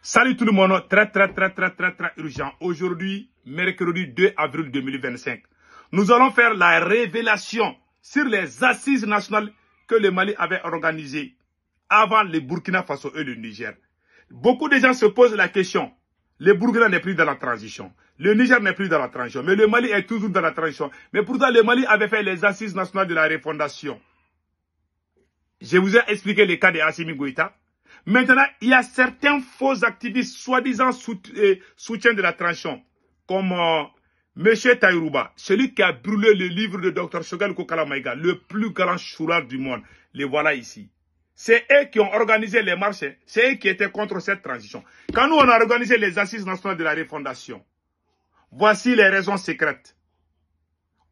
Salut tout le monde, très urgent. Aujourd'hui, mercredi 2 avril 2025, nous allons faire la révélation sur les assises nationales que le Mali avait organisées avant le Burkina Faso et le Niger. Beaucoup de gens se posent la question, le Burkina n'est plus dans la transition, le Niger n'est plus dans la transition, mais le Mali est toujours dans la transition. Mais pourtant, le Mali avait fait les assises nationales de la refondation. Je vous ai expliqué le cas de Assimi Goïta. Maintenant, il y a certains faux activistes, soi-disant soutiens de la transition, comme M. Taïrouba, celui qui a brûlé le livre de Dr Choguel Kokala Maïga, le plus grand choulard du monde. Les voilà ici. C'est eux qui ont organisé les marches, c'est eux qui étaient contre cette transition. Quand nous, on a organisé les assises nationales de la refondation, voici les raisons secrètes.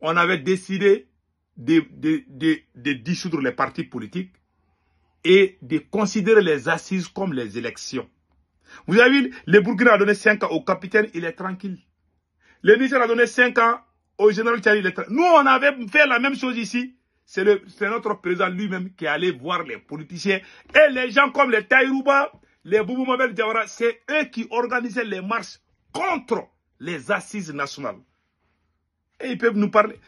On avait décidé de dissoudre les partis politiques et de considérer les assises comme les élections. Vous avez vu, le Burkina a donné 5 ans au capitaine, il est tranquille. Le Niger a donné 5 ans au général Tchali, il est tranquille. Nous, on avait fait la même chose ici. C'est notre président lui-même qui est allé voir les politiciens. Et les gens comme les Taïrouba, les Boubou Mabel Diawara, c'est eux qui organisaient les marches contre les assises nationales. Et ils peuvent nous parler.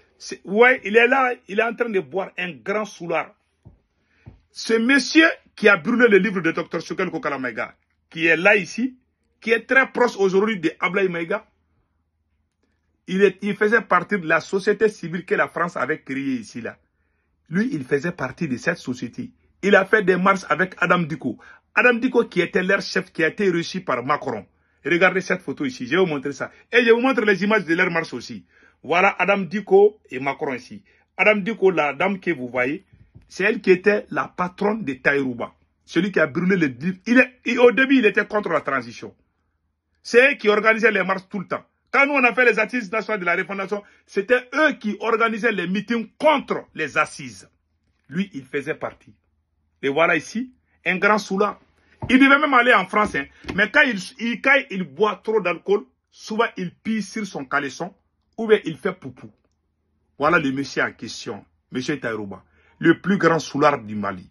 Ouais, il est là, il est en train de boire un grand soulard. Ce monsieur qui a brûlé le livre de Dr Choguel Kokala Maïga, qui est là ici, qui est très proche aujourd'hui de Ablaye Maïga, il faisait partie de la société civile que la France avait créée ici. Là. Lui, il faisait partie de cette société. Il a fait des marches avec Adam Diko. Adam Diko qui était leur chef, qui a été reçu par Macron. Regardez cette photo ici, je vais vous montrer ça. Et je vous montre les images de leur marche aussi. Voilà Adam Diko et Macron ici. Adam Diko, la dame que vous voyez, c'est elle qui était la patronne de Taïrouba. Celui qui a brûlé le livre. Au début, il était contre la transition. C'est elle qui organisait les marches tout le temps. Quand nous, on a fait les assises nationales de la refondation, c'était eux qui organisaient les meetings contre les assises. Lui, il faisait partie. Et voilà ici, un grand soulard. Il devait même aller en France. Hein. Mais quand il boit trop d'alcool, souvent il pisse sur son caleçon ou bien il fait poupou. Voilà le monsieur en question, monsieur Taïrouba. Le plus grand soulard du Mali.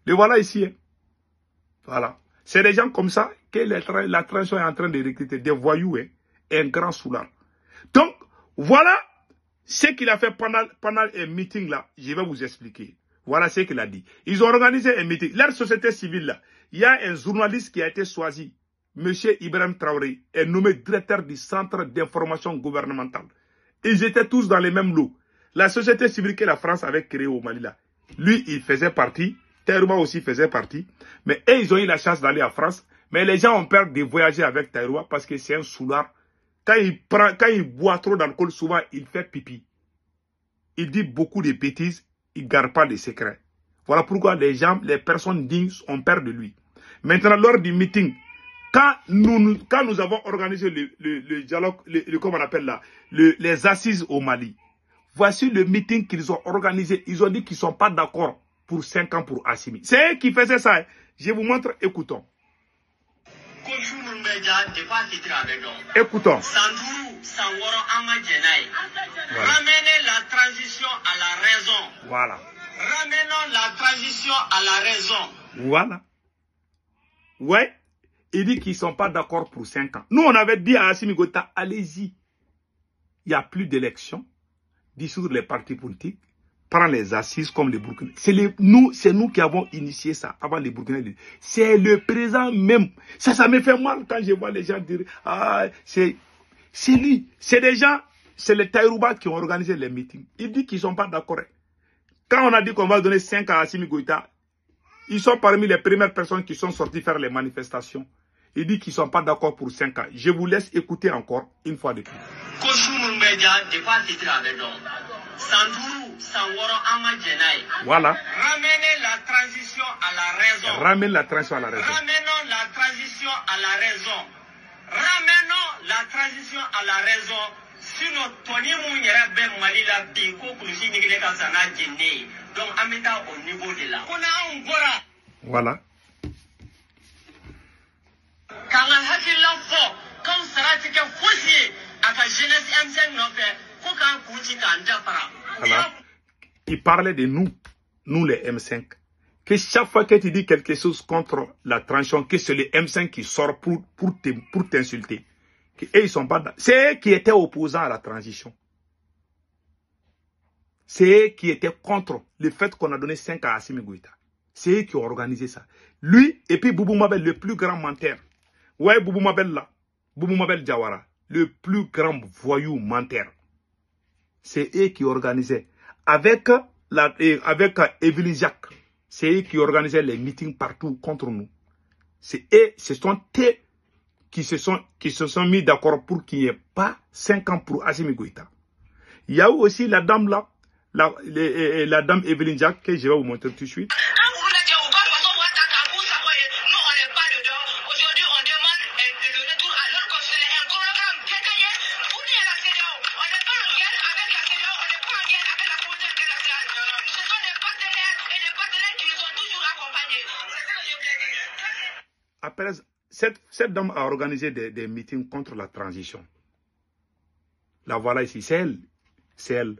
Le voilà ici. Hein. Voilà. C'est des gens comme ça que la transition est en train de recruter. Des voyous, hein, un grand soulard. Donc, voilà ce qu'il a fait pendant un meeting là. Je vais vous expliquer. Voilà ce qu'il a dit. Ils ont organisé un meeting. Leur société civile là, il y a un journaliste qui a été choisi. Monsieur Ibrahim Traoré est nommé directeur du centre d'information gouvernementale. Ils étaient tous dans les mêmes lots. La société civile que la France avait créée au Mali là. Lui, il faisait partie. Taïrouba aussi faisait partie. Mais eux, ils ont eu la chance d'aller en France. Mais les gens ont peur de voyager avec Taïrouba parce que c'est un soulard. Quand il boit trop d'alcool, souvent, il fait pipi. Il dit beaucoup de bêtises. Il ne garde pas de secrets. Voilà pourquoi les personnes dignes ont peur de lui. Maintenant, lors du meeting, quand nous avons organisé le dialogue, comment on appelle là, les assises au Mali, voici le meeting qu'ils ont organisé. Ils ont dit qu'ils ne sont pas d'accord pour 5 ans pour Assimi. C'est eux qui faisaient ça. Hein. Je vous montre, écoutons. Écoutons. Voilà. Ramenez la transition à la raison. Voilà. Ramenons la transition à la raison. Voilà. Ouais. Il dit qu'ils ne sont pas d'accord pour 5 ans. Nous, on avait dit à Assimi Goïta, allez-y. Il n'y a plus d'élections. Dissoudre les partis politiques. Prendre les assises comme les Burkinabés. C'est nous qui avons initié ça avant les Burkinabés. C'est le président même. Ça me fait mal quand je vois les gens dire, ah, c'est lui. C'est des gens, c'est les Taïrouba qui ont organisé les meetings. Il dit qu'ils ne sont pas d'accord. Quand on a dit qu'on va donner 5 ans à Assimi Goïta, ils sont parmi les premières personnes qui sont sorties faire les manifestations. Il dit qu'ils ne sont pas d'accord pour 5 ans. Je vous laisse écouter encore une fois de plus. Voilà. Ramenez la transition à la raison. Ramène la transition à la raison. Ramenons la transition à la raison. Ramenons la transition à la raison. Sinon, Tony Mouniera Ben Malila Biko Kousi Nigreka Sana Djene. Donc, Amita au niveau de là. On a un gora. Voilà. Quand la Hakila Fo, quand Saratika Foussier, à la jeunesse M5 Nopé, Koukan Kouchi Kandapara. Voilà. Il parlait de nous les M5. que chaque fois que tu dis quelque chose contre la transition, que c'est le M5 qui sort pour t'insulter. Et ils sont pas dans... C'est eux qui étaient opposants à la transition. C'est eux qui étaient contre le fait qu'on a donné 5 à Assimi Goïta. C'est eux qui ont organisé ça. Lui et puis Boubou Mabel, le plus grand menteur. Ouais, Boubou Mabel là. Boubou Mabel Diawara, le plus grand voyou menteur. C'est eux qui organisaient. Avec Evelyne Jacques. C'est eux qui organisaient les meetings partout contre nous. C'est eux, ce sont eux qui se sont mis d'accord pour qu'il n'y ait pas 5 ans pour Assimi Goïta. Il y a eu aussi la dame là, la dame Evelyne Jacques, que je vais vous montrer tout de suite. Après, cette dame a organisé des meetings contre la transition. La voilà ici, c'est elle. C'est elle.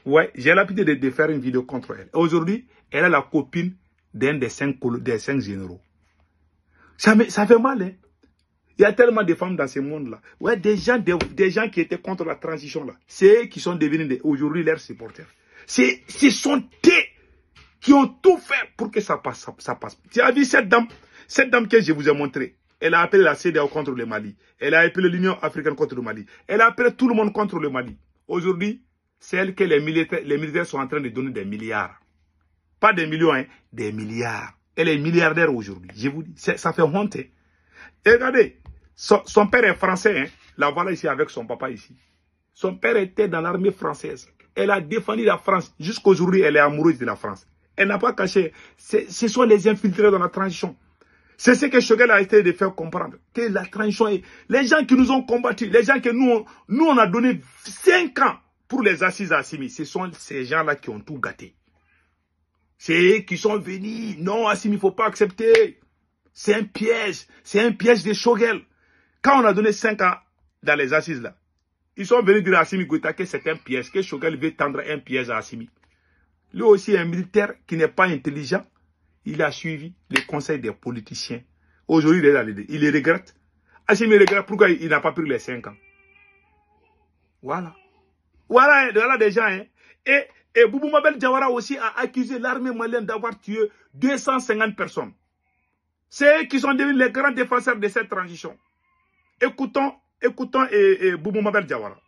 Ouais, j'ai l'habitude de faire une vidéo contre elle. Aujourd'hui, elle est la copine d'un des 5 généraux. Ça fait mal, hein. Il y a tellement de femmes dans ce monde-là. Ouais, des gens qui étaient contre la transition, là. C'est eux qui sont devenus aujourd'hui leurs supporters. Ce sont eux qui ont tout fait pour que ça passe. Tu as vu cette dame que je vous ai montrée? Elle a appelé la CEDEAO contre le Mali. Elle a appelé l'Union africaine contre le Mali. Elle a appelé tout le monde contre le Mali. Aujourd'hui, c'est elle que les militaires sont en train de donner des milliards. Pas des millions, hein, des milliards. Elle est milliardaire aujourd'hui. Je vous dis, ça fait honte. Et regardez, son père est français. Hein. La voilà ici avec son papa ici. Son père était dans l'armée française. Elle a défendu la France. Jusqu'aujourd'hui, elle est amoureuse de la France. Elle n'a pas caché. Ce sont les infiltrés dans la transition. C'est ce que Choguel a essayé de faire comprendre. Que la transition est... Les gens qui nous ont combattus, les gens que nous on a donné 5 ans pour les assises à Assimi, ce sont ces gens-là qui ont tout gâté. C'est eux qui sont venus. Non, Assimi, il ne faut pas accepter. C'est un piège. C'est un piège de Choguel. Quand on a donné 5 ans dans les assises là, ils sont venus dire à Assimi Goïta que c'est un piège, que Choguel veut tendre un piège à Assimi. Lui aussi, un militaire qui n'est pas intelligent, il a suivi les conseils des politiciens. Aujourd'hui, il les regrette. Assimi regrette pourquoi il n'a pas pris les 5 ans. Voilà. Voilà des gens. Hein. Et Boubou Mabel Diawara aussi a accusé l'armée malienne d'avoir tué 250 personnes. C'est eux qui sont devenus les grands défenseurs de cette transition. Écoutons Boubou Mabel Diawara.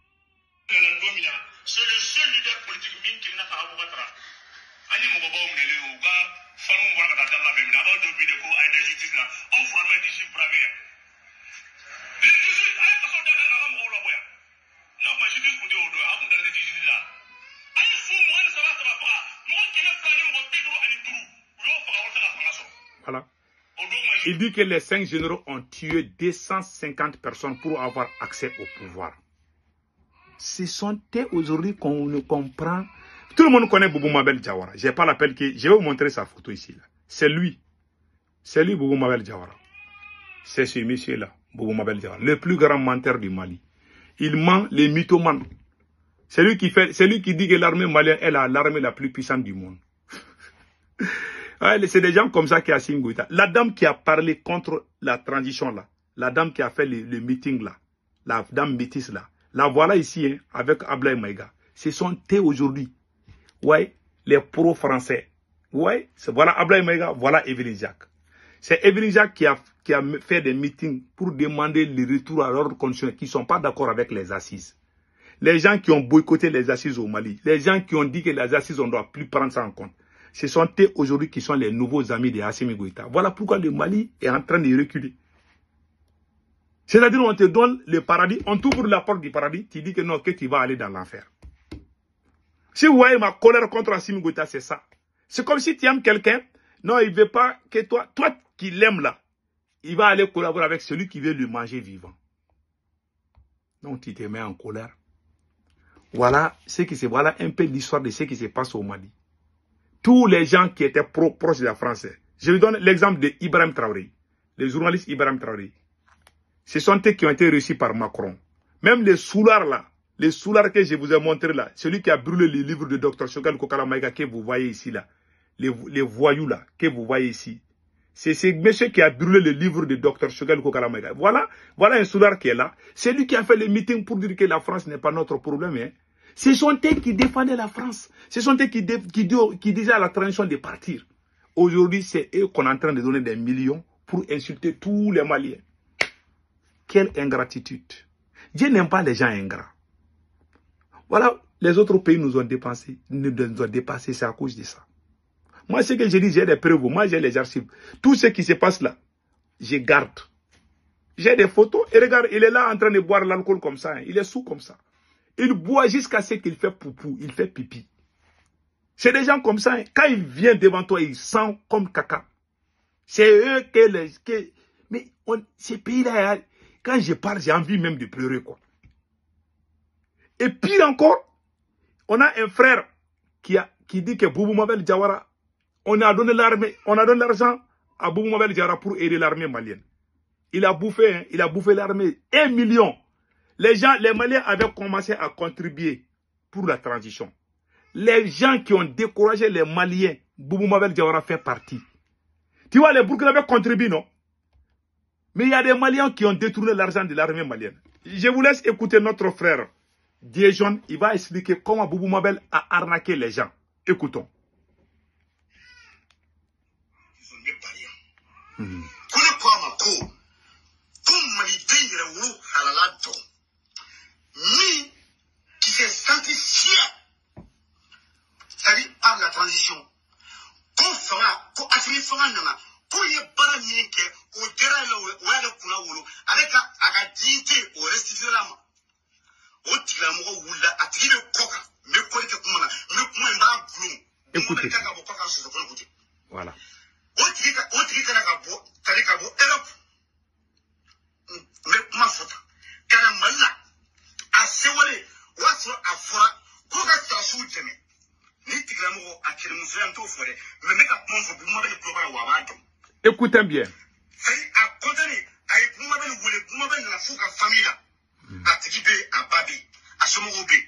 C'est le seul leader politique qui n'a pas à vous battre. Voilà. Il dit que les 5 généraux ont tué 250 personnes pour avoir accès au pouvoir. Ce sont eux aujourd'hui qu'on ne comprend. Tout le monde connaît Boubou Mabel Diawara. Je n'ai pas l'appel que... Je vais vous montrer sa photo ici. C'est lui. C'est lui, Boubou Mabel Diawara. C'est ce monsieur-là, Boubou Mabel Diawara. Le plus grand menteur du Mali. Il ment les mythomanes. C'est lui qui dit que l'armée malienne est l'armée la plus puissante du monde. Ouais, c'est des gens comme ça qui Assimi Goïta. La dame qui a parlé contre la transition là. La dame qui a fait le meeting là. La dame métisse là. La voilà ici, hein, avec Ablaye Maïga. Ce sont eux aujourd'hui. Ouais, les pro-français. Ouais, voilà Ablaye Maïga, voilà Evelyne Jacques. C'est Evelyne Jacques qui a fait des meetings pour demander le retour à l'ordre constitutionnel, qui ne sont pas d'accord avec les assises. Les gens qui ont boycotté les assises au Mali, les gens qui ont dit que les assises, on ne doit plus prendre ça en compte. Ce sont eux aujourd'hui qui sont les nouveaux amis de Assimi Goïta. Voilà pourquoi le Mali est en train de reculer. C'est-à-dire on te donne le paradis, on t'ouvre la porte du paradis, tu dis que non, que tu vas aller dans l'enfer. Si vous voyez ma colère contre Assimi Goïta, c'est ça. C'est comme si tu aimes quelqu'un, non, il ne veut pas que toi qui l'aimes là, il va aller collaborer avec celui qui veut le manger vivant. Donc tu te mets en colère. Voilà voilà un peu l'histoire de ce qui se passe au Mali. Tous les gens qui étaient proches de la France. Je vous donne l'exemple de Ibrahim Traoré. Le journaliste Ibrahim Traoré. Ce sont eux qui ont été réussis par Macron. Même les soulards là, les soulards que je vous ai montré là, celui qui a brûlé les livres de Dr Choguel Kokala Maïga que vous voyez ici là. les voyous là, que vous voyez ici. C'est ce monsieur qui a brûlé le livre de Dr Choguel Kokalamega. Voilà un soulard qui est là. C'est lui qui a fait le meeting pour dire que la France n'est pas notre problème. Hein. Ce sont eux qui défendaient la France. Ce sont eux qui disaient à la transition de partir. Aujourd'hui, c'est eux qu'on est en train de donner des millions pour insulter tous les Maliens. Quelle ingratitude. Dieu n'aime pas les gens ingrats. Voilà, les autres pays nous ont dépassés, c'est à cause de ça. Moi, ce que je dis, j'ai des preuves, moi j'ai les archives. Tout ce qui se passe là, je garde. J'ai des photos, et regarde, il est là en train de boire l'alcool comme ça, hein. Il est sous comme ça. Il boit jusqu'à ce qu'il fait poupou, il fait pipi. C'est des gens comme ça, hein. Quand il vient devant toi, il sent comme caca. C'est eux mais ces pays-là, quand je parle, j'ai envie même de pleurer, quoi. Et pire encore, on a un frère qui dit que Boubou Mabel Diawara, on a donné l'argent à Boubou Mabel Diawara pour aider l'armée malienne. Il a bouffé l'armée 1 million. Les Maliens avaient commencé à contribuer pour la transition. Les gens qui ont découragé les Maliens, Boubou Mabel Diawara fait partie. Tu vois, les Burkinabés contribuent, non? Mais il y a des Maliens qui ont détourné l'argent de l'armée malienne. Je vous laisse écouter notre frère Dijon. Il va expliquer comment Boubou Mabel a arnaqué les gens. Écoutons. Qui s'est senti fier, c'est-à-dire par la transition, qu'on fera, qu'on assume fera nana, qu'on y ait pas de que au terrain où avec la dignité au restituer la main. Au tigre ou la attirer le coca, mais quoi que comment, mais comment il va blum. Écoutez. Voilà. Au tigre la gabo, t'as les gabo, Europe. Mais ma faute. Caramala. A sewale, waso a fora, koga sa su jeme. Ni tigramo a kirimuso yanto fore, me meka ponfo bu mabel proba wa wado. Écoutez bien. Sai a kodani, ay bu mabel wole bu mabel na fuka famila. A tigibe a babi, a somo obe.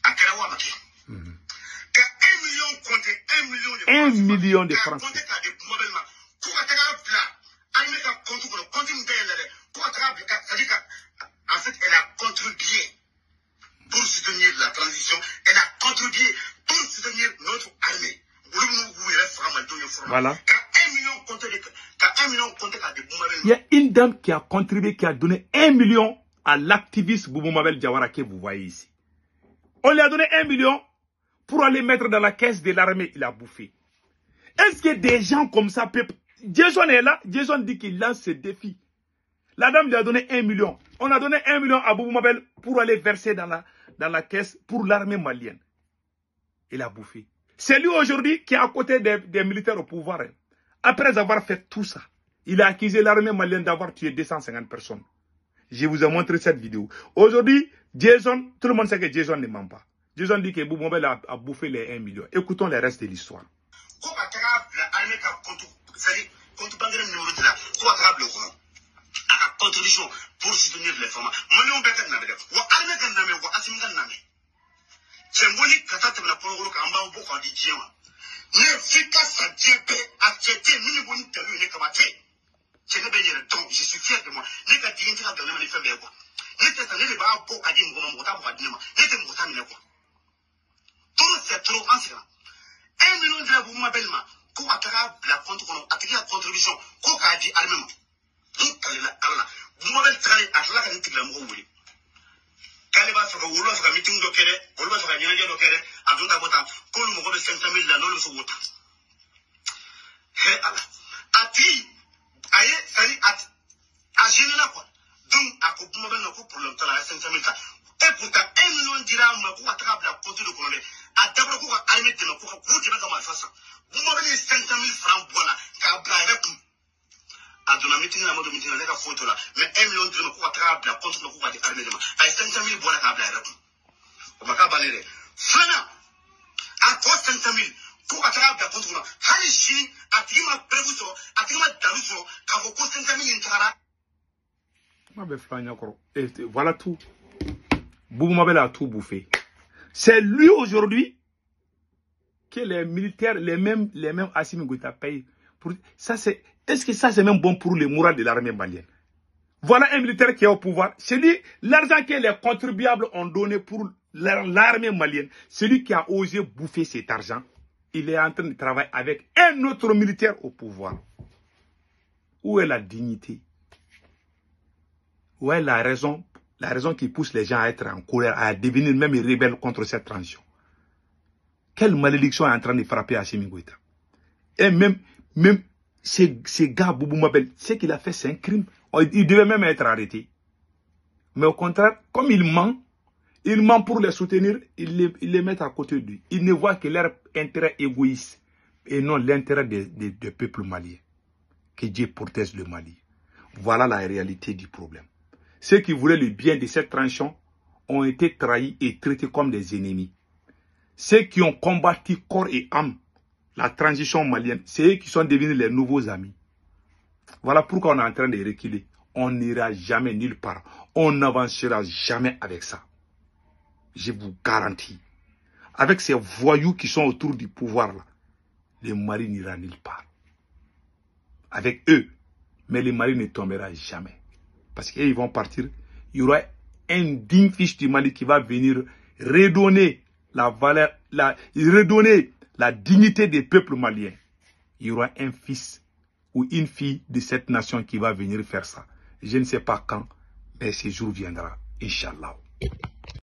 A kerawa maki. Ka 1 million compte 1 million de francs. Compte ka de bu mabel ma. Koga taga bla, ay meka compte ko compte mbele, koga taga bla, c'est-à-dire en fait, elle a contribué pour soutenir la transition. Elle a contribué pour soutenir notre armée. Voilà. Il y a une dame qui a contribué, qui a donné 1 million à l'activiste Boubou Mabel Diawara que vous voyez ici. On lui a donné 1 million pour aller mettre dans la caisse de l'armée. Il a bouffé. Est-ce que des gens comme ça peuvent... Jason est là. Jason dit qu'il lance ce défi. La dame lui a donné 1 million. On a donné 1 million à Boubou Mabel pour aller verser dans la caisse pour l'armée malienne. Il a bouffé. C'est lui aujourd'hui qui est à côté des militaires au pouvoir. Après avoir fait tout ça, il a accusé l'armée malienne d'avoir tué 250 personnes. Je vous ai montré cette vidéo. Aujourd'hui, Jason, tout le monde sait que Jason ne ment pas. Jason dit que Boubou Mabel a bouffé les 1 million. Écoutons le reste de l'histoire. Contribution pour soutenir les femmes. Malion Bekan Nabe, ou Armée Ganame, ou Asim Ganame. Symbolique Katatana Polo Kamba Boko di Djema. N'efficace à Djepé, accepté, minimum de l'une Kamate. Je n'ai pas donc, je suis fier de moi. N'est qu'à dire que dans les femmes, n'est qu'à dire que Boko a dit Mota Wadima, n'est que Mota Minako. Tout c'est trop ancien. 1 million de la Bouma Belma, Kouatara, la contribution, Koka dit armement. Bumabel tare atla kan tiglam ko wuri kale ba so ko wuro so ka meeting do kere wuro so ka nyanya do kere adunda bota ko lu mo ko 500,000 la no lu so wota he ala ati aye sari at ajene na ko donc ako bumabel no ko problème tala 500,000 ka et pourtant 1 million dirham ko ataka bla compte de ko le adabro ko armée de no ko ko ke ba ka ma fasa bumabel 500,000 francs bona ka bla avec a donné meeting na modo meeting na ka photo là mais 1 million de ko tra bla compte ko ko di armée de ma ay 500,000 bona ka bla rek ko maka balere fana a ko 500,000 ko tra bla compte ko hali shi atima prevuso atima daluso ka ko 500,000 intara ma be flanya ko et voilà tout. Boubou Mabel a tout bouffé. C'est lui aujourd'hui que les militaires, les mêmes Assimi Goïta payent. Est-ce que ça c'est même bon pour le moral de l'armée malienne? Voilà un militaire qui est au pouvoir. C'est lui, l'argent que les contribuables ont donné pour l'armée malienne, celui qui a osé bouffer cet argent, il est en train de travailler avec un autre militaire au pouvoir. Où est la dignité? Où est la raison qui pousse les gens à être en colère, à devenir même rebelles contre cette transition? Quelle malédiction est en train de frapper Assimi Goïta? Et même ces gars, Boubou Mabel, ce qu'il a fait, c'est un crime. Il devait même être arrêté. Mais au contraire, comme il ment pour les soutenir, ils les mettent à côté de lui. Ils ne voient que leur intérêt égoïste et non l'intérêt des peuples maliens. Que Dieu protège le Mali. Voilà la réalité du problème. Ceux qui voulaient le bien de cette transition ont été trahis et traités comme des ennemis. Ceux qui ont combattu corps et âme la transition malienne, c'est eux qui sont devenus les nouveaux amis. Voilà pourquoi on est en train de reculer. On n'ira jamais nulle part. On n'avancera jamais avec ça. Je vous garantis. Avec ces voyous qui sont autour du pouvoir, là, le Mali n'ira nulle part. Avec eux. Mais le Mali ne tombera jamais. Parce qu'ils vont partir. Il y aura un digne fils du Mali qui va venir redonner la valeur, redonner la dignité des peuples maliens. Il y aura un fils ou une fille de cette nation qui va venir faire ça. Je ne sais pas quand, mais ce jour viendra, Inch'Allah.